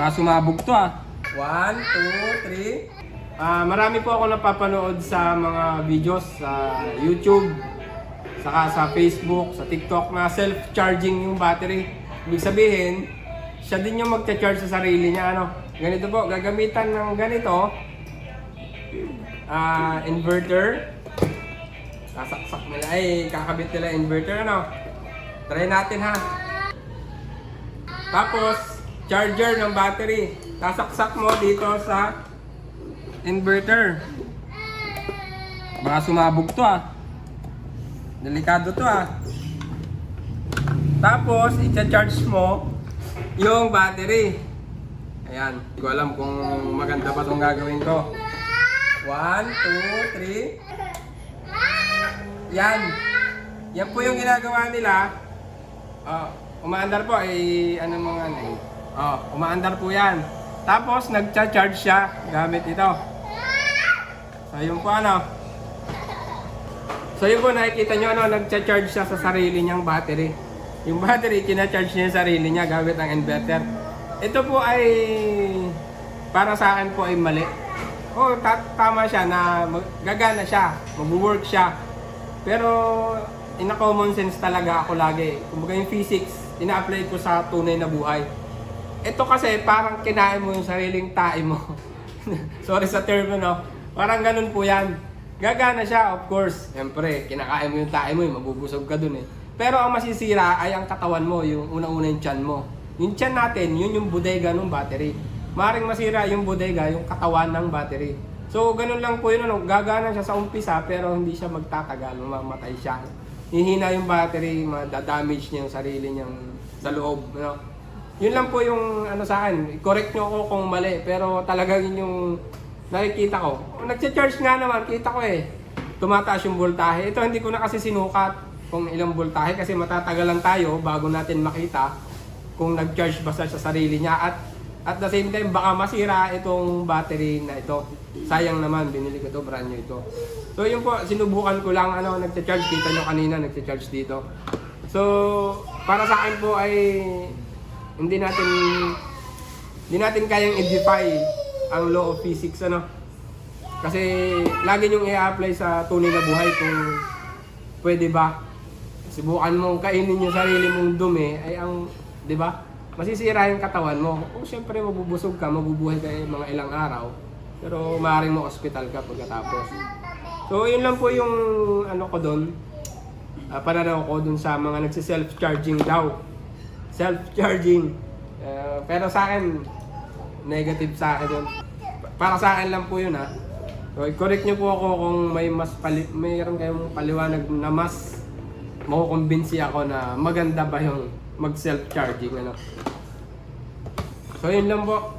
Baka sumabog to ah. 1, 2, 3. Marami po ako napapanood sa mga videos sa YouTube, saka sa Facebook, sa TikTok na self-charging yung battery. Ibig sabihin, siya din yung magcha-charge sa sarili niya. Ano? Ganito po, gagamitan ng ganito. Inverter. Sasaksak nila. Ay, kakabit nila inverter. Ano? Try natin ha. Tapos, charger ng battery. Sasaksak mo dito sa inverter. Baka sumabog to ah. Delikado to ah. Tapos, i-charge mo yung battery. Ayan. Hindi ko alam kung maganda pa itong gagawin ko. 1, 2, 3. Yan. Yan po yung ginagawa nila. Umaandar po. Ano mga ano eh. Umaandar po yan. Tapos, nagcha-charge siya gamit ito. So, yun po ano. So, yun po nakikita nyo ano, nagcha-charge siya sa sarili niyang battery. Yung battery, kina-charge niya yung sarili niya gamit ang inverter. Ito po ay, para sa akin po ay mali. Tama siya na gagana siya, mag-work siya. Pero, in a common sense talaga ako lagi. Kumbaga yung physics, ina-apply ko sa tunay na buhay. Ito kasi parang kinain mo yung sariling tae mo. Sorry sa term no. Parang ganun po yan. Gagana siya, of course. Siyempre, kinakain mo yung tae mo, mabubusog ka dun eh. Pero ang masisira ay ang katawan mo, yung unang-una yung tiyan mo. Yung tiyan natin, yun yung bodega ng battery. Maring masira yung bodega, yung katawan ng battery. So, ganun lang po yun. Ano, gagana siya sa umpisa, pero hindi siya magtatagal, mamamatay siya. Hihina yung battery, madadamage niya yung sarili niyang sa loob. You know? Yun lang po yung ano sa akin. Correct nyo ako kung mali, pero talaga yun yung nakikita ko. Nagcha-charge nga naman, kita ko eh. Tumataas yung voltahe. Ito hindi ko na kasi sinukat kung ilang voltahe kasi matatagalan tayo bago natin makita kung nag-charge ba sa sarili niya. At the same time, baka masira itong battery na ito. Sayang naman, binili ko ito, brand new ito. So yun po, sinubukan ko lang, nagcha-charge. Kita nyo kanina, nagcha-charge dito. So, para sa akin po ay hindi natin kayang i-defy ang law of physics, ano? Kasi lagi nyong i-apply sa tunay na buhay kung pwede ba. Subukan mong kainin yung sarili mong dumi ay ang, di ba? Masisira yung katawan mo. Siyempre mabubusog ka, mabubuhay ka mga ilang araw. Pero maaaring mo hospital ka pagkatapos. So yun lang po yung ano ko doon. Pananaw ko doon sa mga nagsi-self-charging daw. Self-charging. Pero sa akin, negative sa akin yun. Para sa akin lang po yun ha. So i-correct nyo po ako kung mayroon kayong paliwanag na mas makukumbinsi ako na maganda ba yung mag self-charging ano. So yun lang po.